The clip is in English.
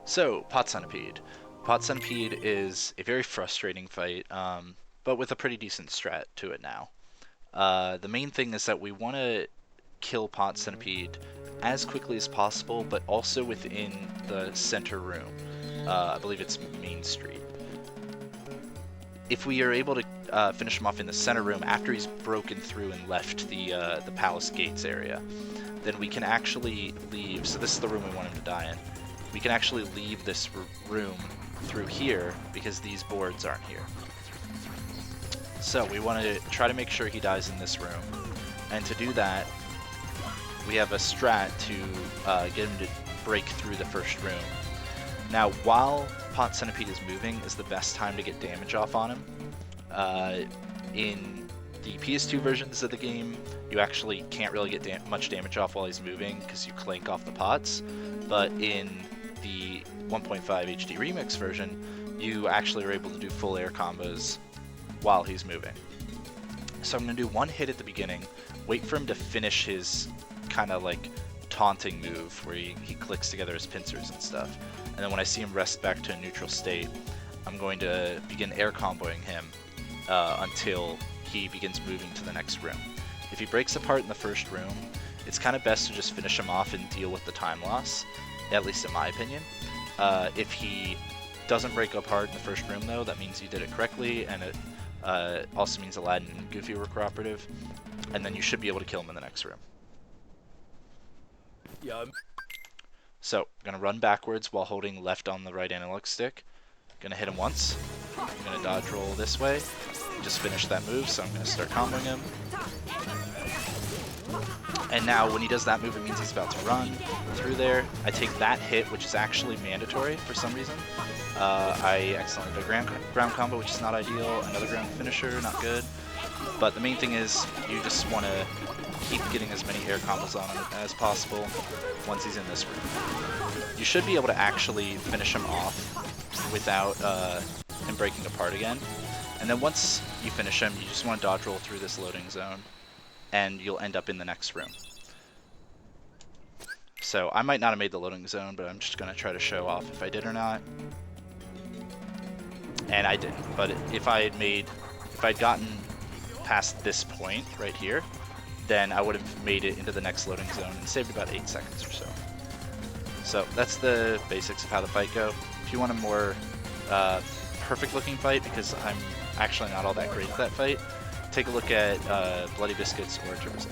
So, Pot Centipede. Pot Centipede is a very frustrating fight, but with a pretty decent strat to it now. The main thing is that we want to kill Pot Centipede as quickly as possible, but also within the center room. I believe it's Main Street. If we are able to finish him off in the center room after he's broken through and left the palace gates area, then we can actually leave. So this is the room we want him to die in. We can actually leave this room through here because these boards aren't here. So we want to try to make sure he dies in this room. And to do that, we have a strat to get him to break through the first room. Now, while Pot Centipede is moving is the best time to get damage off on him. In the PS2 versions of the game, you actually can't really get much damage off while he's moving because you clank off the pots. But in the 1.5 HD Remix version, you actually are able to do full air combos while he's moving. So I'm going to do one hit at the beginning, wait for him to finish his kind of like taunting move where he clicks together his pincers and stuff. And then when I see him rest back to a neutral state, I'm going to begin air comboing him until he begins moving to the next room. If he breaks apart in the first room, it's kind of best to just finish him off and deal with the time loss, at least in my opinion. If he doesn't break apart in the first room though, that means you did it correctly, and it also means Aladdin and Goofy were cooperative, and then you should be able to kill him in the next room. Yeah. So, I'm gonna run backwards while holding left on the right analog stick. Gonna hit him once. I'm gonna dodge roll this way. Just finished that move, so I'm gonna start comboing him. And now when he does that move, it means he's about to run through there. I take that hit, which is actually mandatory for some reason. I accidentally did a ground combo, which is not ideal. Another ground finisher, not good. But the main thing is you just want to keep getting as many air combos on him as possible once he's in this room. You should be able to actually finish him off without him breaking apart again. And then once you finish him, you just want to dodge roll through this loading zone, and you'll end up in the next room. So I might not have made the loading zone, but I'm just going to try to show off if I did or not. And I didn't, but if I'd gotten past this point right here, then I would have made it into the next loading zone and saved about 8 seconds or so. So that's the basics of how the fight go. If you want a more perfect looking fight, because I'm actually not all that great at that fight, take a look at Bloody Biscuits or Turbosynth.